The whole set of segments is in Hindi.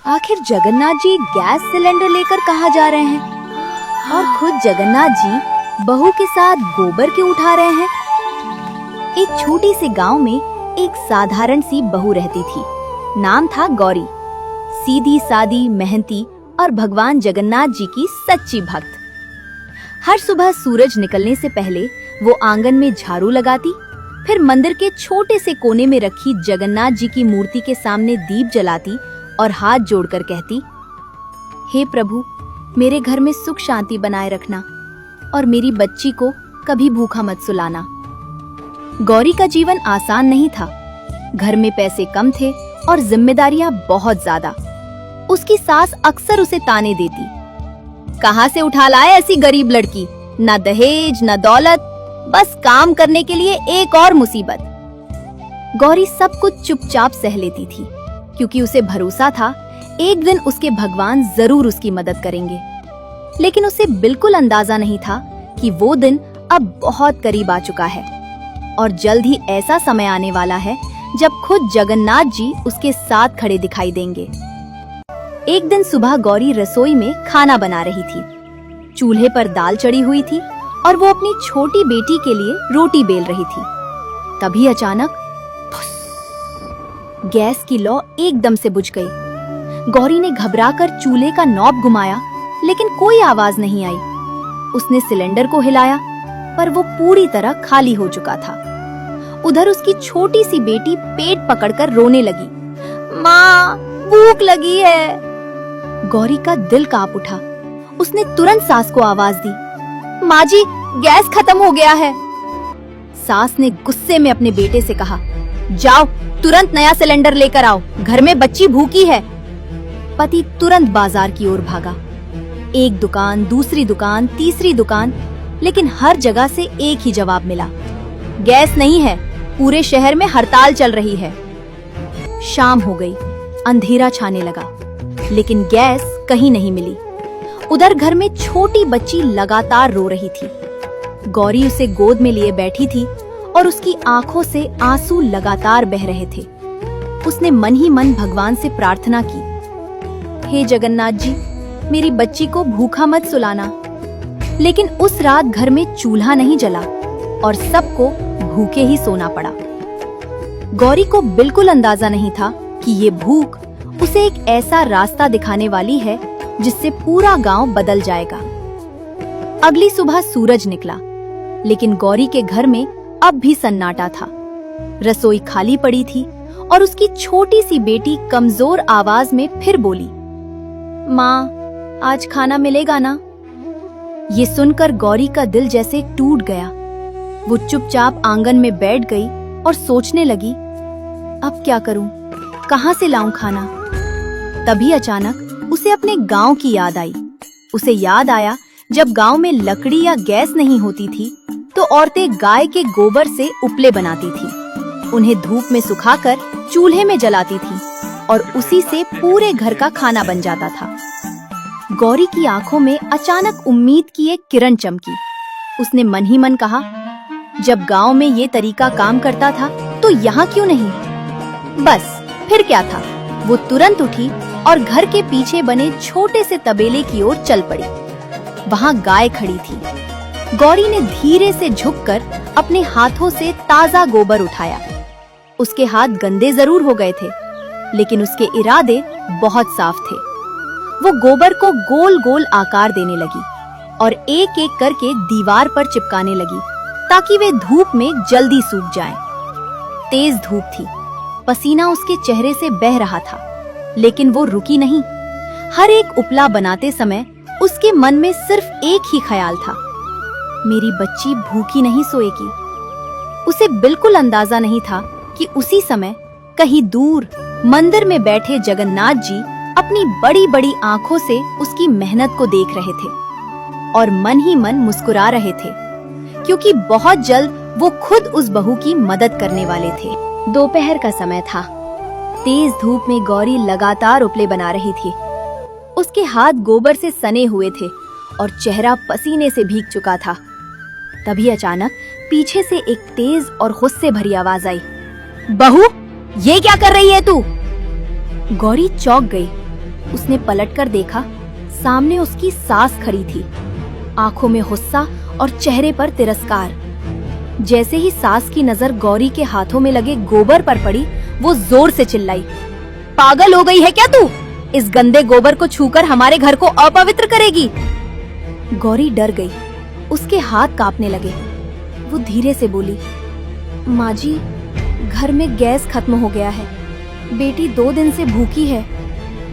आखिर जगन्नाथ जी गैस सिलेंडर लेकर कहाँ जा रहे हैं और खुद जगन्नाथ जी बहू के साथ गोबर क्यों उठा रहे हैं? एक छोटे से गांव में एक साधारण सी बहू रहती थी। नाम था गौरी। सीधी सादी, मेहनती और भगवान जगन्नाथ जी की सच्ची भक्त। हर सुबह सूरज निकलने से पहले वो आंगन में झाड़ू लगाती, फिर मंदिर के छोटे से कोने में रखी जगन्नाथ जी की मूर्ति के सामने दीप जलाती और हाथ जोड़कर कहती, हे प्रभु, मेरे घर में सुख शांति बनाए रखना और मेरी बच्ची को कभी भूखा मत सुलाना। गौरी का जीवन आसान नहीं था। घर में पैसे कम थे और जिम्मेदारियां बहुत ज्यादा। उसकी सास अक्सर उसे ताने देती, कहाँ से उठा लाए ऐसी गरीब लड़की, न दहेज न दौलत, बस काम करने के लिए एक और मुसीबत। गौरी सब कुछ चुपचाप सह लेती थी, क्योंकि उसे भरोसा था एक दिन उसके भगवान जरूर उसकी मदद करेंगे। लेकिन उसे बिल्कुल अंदाजा नहीं था कि वो दिन अब बहुत करीब आ चुका है और जल्द ही ऐसा समय आने वाला है जब खुद जगन्नाथ जी उसके साथ खड़े दिखाई देंगे। एक दिन सुबह गौरी रसोई में खाना बना रही थी। चूल्हे पर दाल चढ़ी हुई थी और वो अपनी छोटी बेटी के लिए रोटी बेल रही थी। तभी अचानक गैस की लौ एकदम से बुझ गई। गौरी ने घबराकर चूल्हे का नॉब घुमाया, लेकिन कोई आवाज नहीं आई। उसने सिलेंडर को हिलाया, पर वो पूरी तरह खाली हो चुका था। उधर उसकी छोटी सी बेटी पेट पकड़कर रोने लगी, माँ, भूख लगी है। गौरी का दिल कांप उठा। उसने तुरंत सास को आवाज दी, माँ जी, गैस खत्म हो गया है। सास ने गुस्से में अपने बेटे से कहा, जाओ तुरंत नया सिलेंडर लेकर आओ, घर में बच्ची भूखी है। पति तुरंत बाजार की ओर भागा। एक दुकान, दूसरी दुकान, तीसरी दुकान, लेकिन हर जगह से एक ही जवाब मिला, गैस नहीं है, पूरे शहर में हड़ताल चल रही है। शाम हो गई, अंधेरा छाने लगा, लेकिन गैस कहीं नहीं मिली। उधर घर में छोटी बच्ची लगातार रो रही थी। गौरी उसे गोद में लिए बैठी थी और उसकी आंखों से आंसू लगातार बह रहे थे। उसने मन ही मन भगवान से प्रार्थना की, हे जगन्नाथ जी, मेरी बच्ची को भूखा मत सुलाना। लेकिन उस रात घर में चूल्हा नहीं जला और सबको भूखे ही सोना पड़ा। गौरी को बिल्कुल अंदाजा नहीं था कि ये भूख उसे एक ऐसा रास्ता दिखाने वाली है जिससे पूरा गांव बदल जाएगा। अगली सुबह सूरज निकला, लेकिन गौरी के घर में अब भी सन्नाटा था। रसोई खाली पड़ी थी और उसकी छोटी सी बेटी कमजोर आवाज में फिर बोली, माँ, आज खाना मिलेगा ना? ये सुनकर गौरी का दिल जैसे टूट गया। वो चुपचाप आंगन में बैठ गई और सोचने लगी, अब क्या करूं, कहां से लाऊं खाना? तभी अचानक उसे अपने गांव की याद आई। उसे याद आया जब गांव में लकड़ी या गैस नहीं होती थी तो औरतें गाय के गोबर से उपले बनाती थी। उन्हें धूप में सुखाकर चूल्हे में जलाती थी और उसी से पूरे घर का खाना बन जाता था। गौरी की आंखों में अचानक उम्मीद की एक किरण चमकी। उसने मन ही मन कहा, जब गांव में ये तरीका काम करता था तो यहाँ क्यों नहीं? बस फिर क्या था, वो तुरंत उठी और घर के पीछे बने छोटे से तबेले की ओर चल पड़ी। वहाँ गाय खड़ी थी। गौरी ने धीरे से झुककर अपने हाथों से ताजा गोबर उठाया। उसके हाथ गंदे जरूर हो गए थे, लेकिन उसके इरादे बहुत साफ थे। वो गोबर को गोल गोल आकार देने लगी और एक एक करके दीवार पर चिपकाने लगी ताकि वे धूप में जल्दी सूख जाएं। तेज धूप थी, पसीना उसके चेहरे से बह रहा था, लेकिन वो रुकी नहीं। हर एक उपला बनाते समय उसके मन में सिर्फ एक ही ख्याल था, मेरी बच्ची भूखी नहीं सोएगी। उसे बिल्कुल अंदाजा नहीं था कि उसी समय कहीं दूर मंदिर में बैठे जगन्नाथ जी अपनी बड़ी बड़ी आंखों से उसकी मेहनत को देख रहे थे और मन ही मन मुस्कुरा रहे थे, क्योंकि बहुत जल्द वो खुद उस बहू की मदद करने वाले थे। दोपहर का समय था। तेज धूप में गौरी लगातार उपले बना रही थी। उसके हाथ गोबर से सने हुए थे और चेहरा पसीने से भीग चुका था। तभी अचानक पीछे से एक तेज और गुस्से भरी आवाज आई, बहू, ये क्या कर रही है तू? गौरी चौंक गई। उसने पलटकर देखा, सामने उसकी सास खड़ी थी, आंखों में गुस्सा और चेहरे पर तिरस्कार। जैसे ही सास की नजर गौरी के हाथों में लगे गोबर पर पड़ी, वो जोर से चिल्लाई, पागल हो गई है क्या तू? इस गंदे गोबर को छूकर हमारे घर को अपवित्र करेगी। गौरी डर गई, उसके हाथ कांपने लगे। वो धीरे से बोली, माँ जी, घर में गैस खत्म हो गया है, बेटी 2 दिन से भूखी है,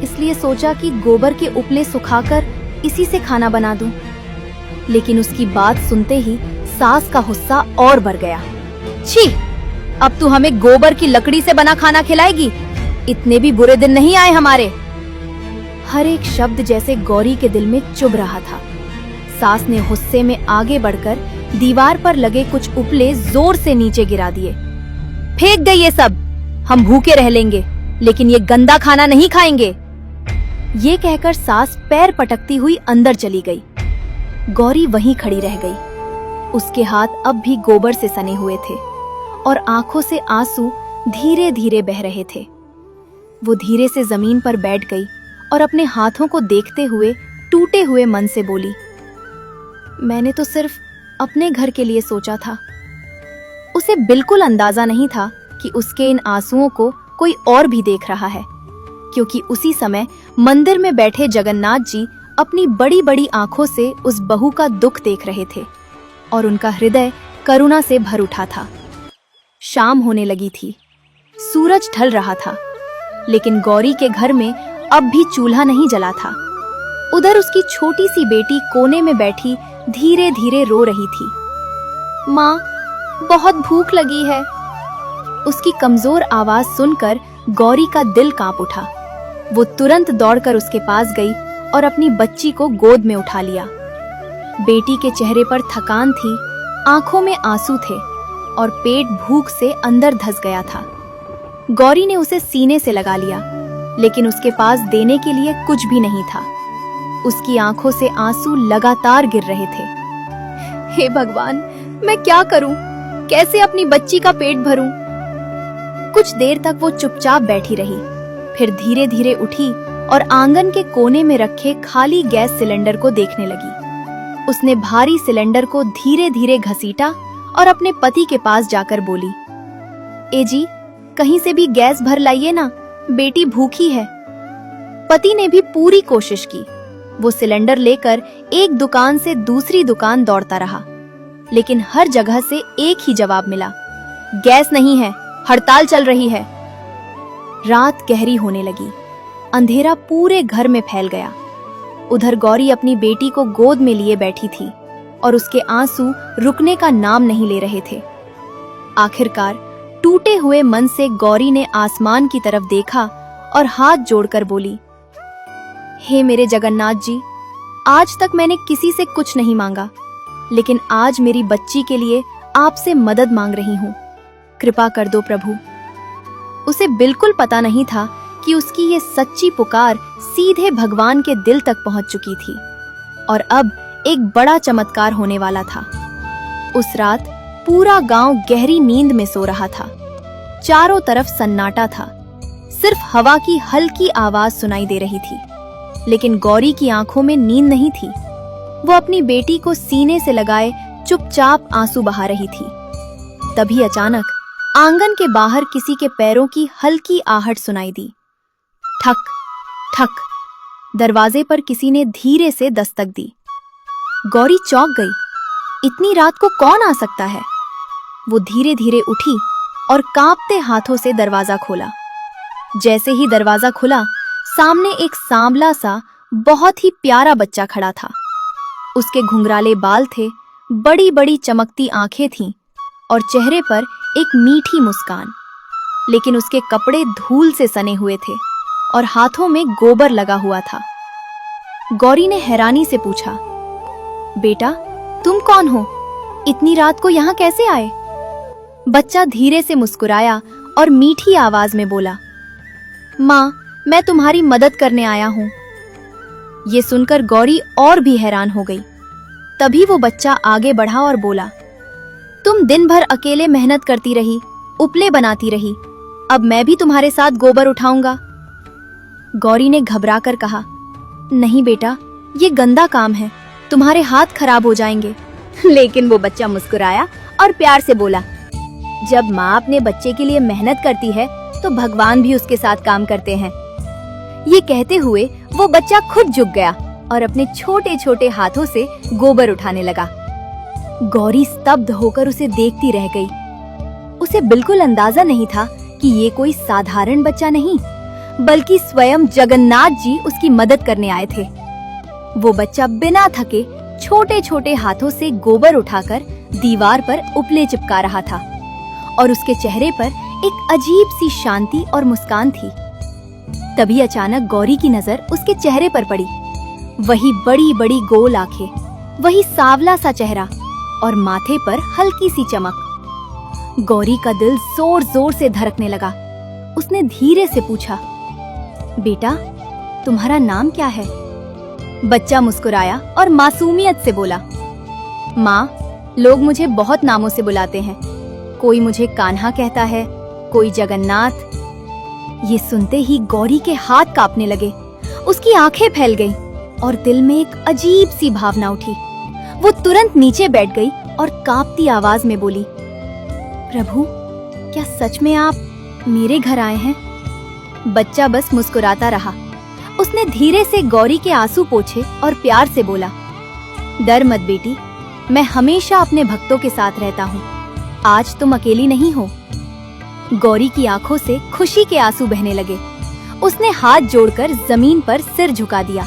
इसलिए सोचा कि गोबर के उपले सुखाकर इसी से खाना बना दूं। लेकिन उसकी बात सुनते ही सास का गुस्सा और बढ़ गया। छी, अब तू हमें गोबर की लकड़ी से बना खाना खिलाएगी? इतने भी बुरे दिन नहीं आए हमारे। हर एक शब्द जैसे गौरी के दिल में चुभ रहा था। सास ने गुस्से में आगे बढ़कर दीवार पर लगे कुछ उपले जोर से नीचे गिरा दिए। फेंक दे ये सब, हम भूखे रह लेंगे, लेकिन ये गंदा खाना नहीं खाएंगे। ये कहकर सास पैर पटकती हुई अंदर चली गई। गौरी वहीं खड़ी रह गई। उसके हाथ अब भी गोबर से सने हुए थे और आंखों से आंसू धीरे धीरे बह रहे थे। वो धीरे से जमीन पर बैठ गई और अपने हाथों को देखते हुए टूटे हुए मन से बोली, मैंने तो सिर्फ अपने घर के लिए सोचा था। उसे बिल्कुल अंदाजा नहीं था कि उसके इन आंसुओं को कोई और भी देख रहा है, क्योंकि उसी समय मंदिर में बैठे जगन्नाथ जी अपनी बड़ी बड़ी आंखों से उस बहू का दुख देख रहे थे और उनका हृदय करुणा से भर उठा था। शाम होने लगी थी, सूरज ढल रहा था, लेकिन गौरी के घर में अब भी चूल्हा नहीं जला था। उधर उसकी छोटी सी बेटी कोने में बैठी धीरे धीरे रो रही थी। माँ, बहुत भूख लगी है। उसकी कमजोर आवाज सुनकर गौरी का दिल कांप उठा। वो तुरंत दौड़कर उसके पास गई और अपनी बच्ची को गोद में उठा लिया। बेटी के चेहरे पर थकान थी, आंखों में आंसू थे और पेट भूख से अंदर धंस गया था। गौरी ने उसे सीने से लगा लिया, लेकिन उसके पास देने के लिए कुछ भी नहीं था। उसकी आंखों से आंसू लगातार गिर रहे थे। हे भगवान, मैं क्या करूं? कैसे अपनी बच्ची का पेट भरूं? कुछ देर तक वो चुपचाप बैठी रही, फिर धीरे धीरे उठी और आंगन के कोने में रखे खाली गैस सिलेंडर को देखने लगी। उसने भारी सिलेंडर को धीरे धीरे घसीटा और अपने पति के पास जाकर बोली, ए जी, कहीं से भी गैस भर लाइए ना, बेटी भूखी है। पति ने भी पूरी कोशिश की। वो सिलेंडर लेकर एक दुकान से दूसरी दुकान दौड़ता रहा, लेकिन हर जगह से एक ही जवाब मिला, गैस नहीं है, हड़ताल चल रही है। रात गहरी होने लगी, अंधेरा पूरे घर में फैल गया। उधर गौरी अपनी बेटी को गोद में लिए बैठी थी और उसके आंसू रुकने का नाम नहीं ले रहे थे। आखिरकार टूटे हुए मन से गौरी ने आसमान की तरफ देखा और हाथ जोड़कर बोली, हे मेरे जगन्नाथ जी, आज तक मैंने किसी से कुछ नहीं मांगा, लेकिन आज मेरी बच्ची के लिए आपसे मदद मांग रही हूँ। कृपा कर दो प्रभु। उसे बिल्कुल पता नहीं था कि उसकी ये सच्ची पुकार सीधे भगवान के दिल तक पहुंच चुकी थी और अब एक बड़ा चमत्कार होने वाला था। उस रात पूरा गांव गहरी नींद में सो रहा था। चारों तरफ सन्नाटा था, सिर्फ हवा की हल्की आवाज सुनाई दे रही थी, लेकिन गौरी की आंखों में नींद नहीं थी। वो अपनी बेटी को सीने से लगाए चुपचाप आंसू बहा रही थी। तभी अचानक आंगन के बाहर किसी के पैरों की हल्की आहट सुनाई दी। ठक ठक, दरवाजे पर किसी ने धीरे से दस्तक दी। गौरी चौंक गई, इतनी रात को कौन आ सकता है? वो धीरे धीरे उठी और कांपते हाथों से दरवाजा खोला। जैसे ही दरवाजा खुला, सामने एक सांवला सा बहुत ही प्यारा बच्चा खड़ा था। उसके घुंघराले बाल थे, बड़ी बड़ी चमकती आंखें थीं और चेहरे पर एक मीठी मुस्कान। लेकिन उसके कपड़े धूल से सने हुए थे और हाथों में गोबर लगा हुआ था। गौरी ने हैरानी से पूछा, बेटा, तुम कौन हो? इतनी रात को यहाँ कैसे आए? बच्चा धीरे से मुस्कुराया और मीठी आवाज में बोला, माँ, मैं तुम्हारी मदद करने आया हूँ। ये सुनकर गौरी और भी हैरान हो गई। तभी वो बच्चा आगे बढ़ा और बोला, तुम दिन भर अकेले मेहनत करती रही, उपले बनाती रही, अब मैं भी तुम्हारे साथ गोबर उठाऊंगा। गौरी ने घबराकर कहा, नहीं बेटा, ये गंदा काम है, तुम्हारे हाथ खराब हो जाएंगे। लेकिन वो बच्चा मुस्कुराया और प्यार से बोला, जब माँ अपने बच्चे के लिए मेहनत करती है तो भगवान भी उसके साथ काम करते हैं। ये कहते हुए वो बच्चा खुद झुक गया और अपने छोटे छोटे हाथों से गोबर उठाने लगा। गौरी स्तब्ध होकर उसे देखती रह गई। उसे बिल्कुल अंदाजा नहीं था कि ये कोई साधारण बच्चा नहीं, बल्कि स्वयं जगन्नाथ जी उसकी मदद करने आए थे। वो बच्चा बिना थके छोटे छोटे हाथों से गोबर उठाकर दीवार पर उपले चिपका रहा था और उसके चेहरे पर एक अजीब सी शांति और मुस्कान थी। तभी अचानक गौरी की नजर उसके चेहरे पर पड़ी। वही बड़ी बड़ी गोल आंखें, वही सांवला सा चेहरा और माथे पर हल्की सी चमक। गौरी का दिल जोर जोर से धड़कने लगा। उसने धीरे से पूछा, बेटा, तुम्हारा नाम क्या है? बच्चा मुस्कुराया और मासूमियत से बोला, माँ, लोग मुझे बहुत नामों से बुलाते हैं। कोई मुझे कान्हा कहता है, कोई जगन्नाथ। ये सुनते ही गौरी के हाथ कांपने लगे, उसकी आंखें फैल गईं और दिल में एक अजीब सी भावना उठी। वो तुरंत नीचे बैठ गई और कांपती आवाज में बोली, प्रभु, क्या सच में आप मेरे घर आए हैं? बच्चा बस मुस्कुराता रहा। उसने धीरे से गौरी के आंसू पोंछे और प्यार से बोला, डर मत बेटी, मैं हमेशा अपने भक्तों के साथ रहता हूँ। आज तुम अकेली नहीं हो। गौरी की आंखों से खुशी के आंसू बहने लगे। उसने हाथ जोड़कर जमीन पर सिर झुका दिया।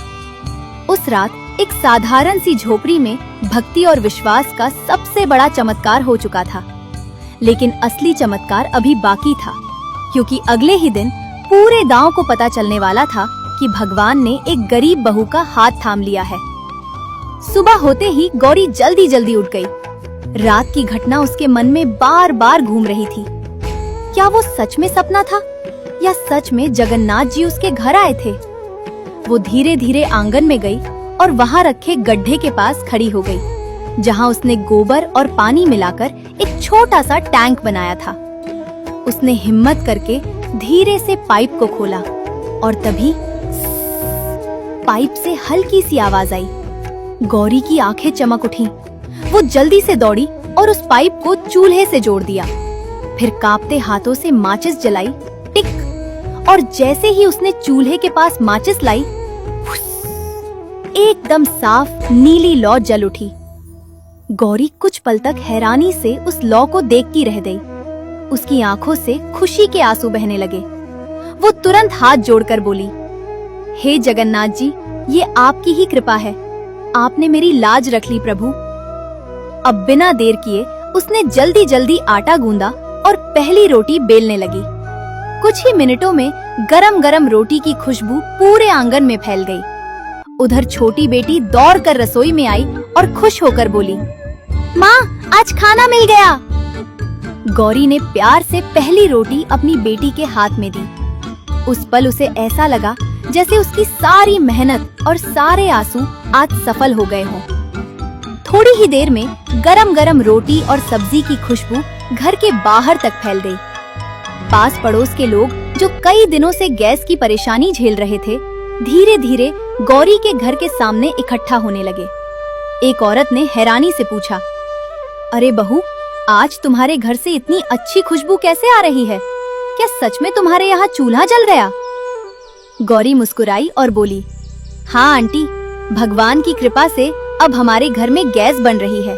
उस रात एक साधारण सी झोपड़ी में भक्ति और विश्वास का सबसे बड़ा चमत्कार हो चुका था। लेकिन असली चमत्कार अभी बाकी था, क्योंकि अगले ही दिन पूरे गांव को पता चलने वाला था कि भगवान ने एक गरीब बहू का हाथ थाम लिया है। सुबह होते ही गौरी जल्दी जल्दी उठ गई। रात की घटना उसके मन में बार बार घूम रही थी। क्या वो सच में सपना था या सच में जगन्नाथ जी उसके घर आए थे? वो धीरे धीरे आंगन में गई और वहाँ रखे गड्ढे के पास खड़ी हो गई, जहाँ उसने गोबर और पानी मिलाकर एक छोटा सा टैंक बनाया था। उसने हिम्मत करके धीरे से पाइप को खोला और तभी पाइप से हल्की सी आवाज आई। गौरी की आंखें चमक उठी। वो जल्दी से दौड़ी और उस पाइप को चूल्हे से जोड़ दिया। फिर कांपते हाथों से माचिस जलाई, टिक, और जैसे ही उसने चूल्हे के पास माचिस लाई, एकदम साफ नीली लौ जल उठी। गौरी कुछ पल तक हैरानी से उस लौ को देखती रह गई। उसकी आंखों से खुशी के आंसू बहने लगे। वो तुरंत हाथ जोड़कर बोली, हे जगन्नाथ जी, ये आपकी ही कृपा है। आपने मेरी लाज रख ली प्रभु। अब बिना देर किए उसने जल्दी जल्दी आटा गूंदा और पहली रोटी बेलने लगी। कुछ ही मिनटों में गरम गरम रोटी की खुशबू पूरे आंगन में फैल गई। उधर छोटी बेटी दौड़कर रसोई में आई और खुश होकर बोली, माँ, आज खाना मिल गया। गौरी ने प्यार से पहली रोटी अपनी बेटी के हाथ में दी। उस पल उसे ऐसा लगा जैसे उसकी सारी मेहनत और सारे आंसू आज सफल हो गए हों। थोड़ी ही देर में गरम गरम रोटी और सब्जी की खुशबू घर के बाहर तक फैल गई। पास पड़ोस के लोग जो कई दिनों से गैस की परेशानी झेल रहे थे, धीरे धीरे गौरी के घर के सामने इकट्ठा होने लगे। एक औरत ने हैरानी से पूछा, अरे बहू, आज तुम्हारे घर से इतनी अच्छी खुशबू कैसे आ रही है? क्या सच में तुम्हारे यहाँ चूल्हा जल गया? गौरी मुस्कुराई और बोली, हाँ आंटी, भगवान की कृपा से अब हमारे घर में गैस बन रही है।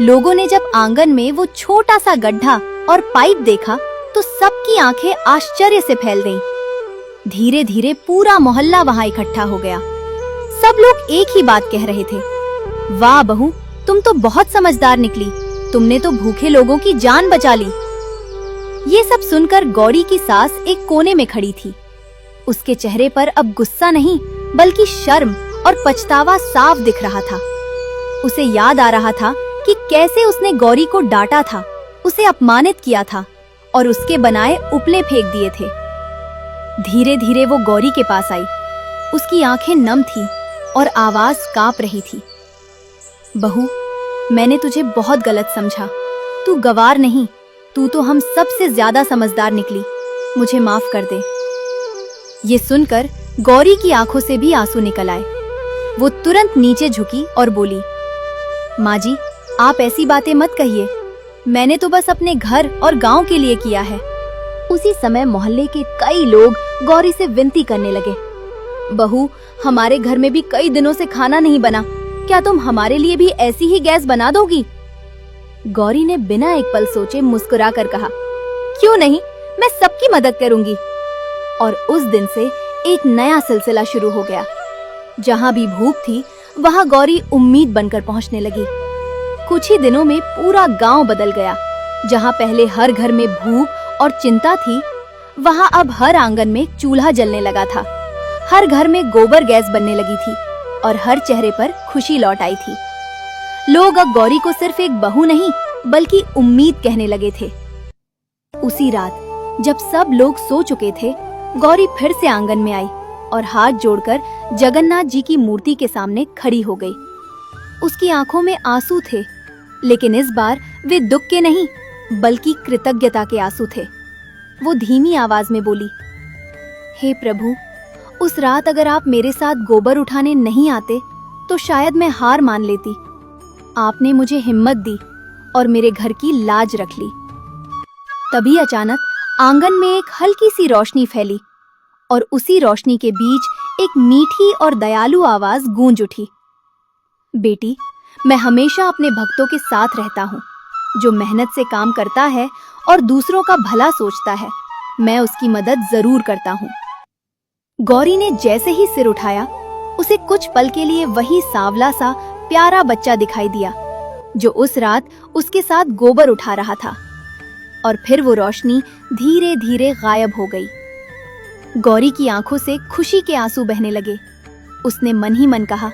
लोगों ने जब आंगन में वो छोटा सा गड्ढा और पाइप देखा तो सबकी आंखें आश्चर्य से फैल गईं। धीरे धीरे पूरा मोहल्ला वहाँ इकट्ठा हो गया। सब लोग एक ही बात कह रहे थे, वाह बहू, तुम तो बहुत समझदार निकली। तुमने तो भूखे लोगों की जान बचा ली। ये सब सुनकर गौरी की सास एक कोने में खड़ी थी। उसके चेहरे पर अब गुस्सा नहीं, बल्कि शर्म और पछतावा साफ दिख रहा था। उसे याद आ रहा था कि कैसे उसने गौरी को डांटा था, उसे अपमानित किया था और उसके बनाए उपले फेंक दिए थे। धीरे धीरे वो गौरी के पास आई। उसकी आंखें नम थीं और आवाज कांप रही थी। बहू, मैंने तुझे बहुत गलत समझा। तू गवार नहीं, तू तो हम सबसे ज्यादा समझदार निकली। मुझे माफ कर दे। ये सुनकर गौरी की आंखों से भी आंसू निकल आए। वो तुरंत नीचे झुकी और बोली, माँ जी, आप ऐसी बातें मत कहिए, मैंने तो बस अपने घर और गांव के लिए किया है। उसी समय मोहल्ले के कई लोग गौरी से विनती करने लगे, बहू, हमारे घर में भी कई दिनों से खाना नहीं बना, क्या तुम हमारे लिए भी ऐसी ही गैस बना दोगी? गौरी ने बिना एक पल सोचे मुस्कुरा कर कहा, क्यों नहीं, मैं सबकी मदद करूंगी। और उस दिन से एक नया सिलसिला शुरू हो गया। जहां भी भूख थी वहां गौरी उम्मीद बनकर पहुंचने लगी। कुछ ही दिनों में पूरा गांव बदल गया। जहां पहले हर घर में भूख और चिंता थी, वहां अब हर आंगन में चूल्हा जलने लगा था। हर घर में गोबर गैस बनने लगी थी और हर चेहरे पर खुशी लौट आई थी। लोग अब गौरी को सिर्फ एक बहू नहीं बल्कि उम्मीद कहने लगे थे। उसी रात जब सब लोग सो चुके थे, गौरी फिर से आंगन में आई और हाथ जोड़कर जगन्नाथ जी की मूर्ति के सामने खड़ी हो गई। उसकी आंखों में आंसू थे, लेकिन इस बार वे दुख के नहीं बल्कि कृतज्ञता के आंसू थे। वो धीमी आवाज में बोली, हे प्रभु, उस रात अगर आप मेरे साथ गोबर उठाने नहीं आते तो शायद मैं हार मान लेती। आपने मुझे हिम्मत दी और मेरे घर की लाज रख ली। तभी अचानक आंगन में एक हल्की सी रोशनी फैली और उसी रोशनी के बीच एक मीठी और दयालु आवाज गूंज उठी, बेटी, मैं हमेशा अपने भक्तों के साथ रहता हूँ। जो मेहनत से काम करता है और दूसरों का भला सोचता है, मैं उसकी मदद जरूर करता हूँ। गौरी ने जैसे ही सिर उठाया, उसे कुछ पल के लिए वही सांवला सा प्यारा बच्चा दिखाई दिया जो उस रात उसके साथ गोबर उठा रहा था। और फिर वो रोशनी धीरे धीरे गायब हो गई। गौरी की आंखों से खुशी के आंसू बहने लगे। उसने मन ही मन कहा,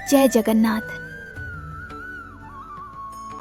जय जगन्नाथ।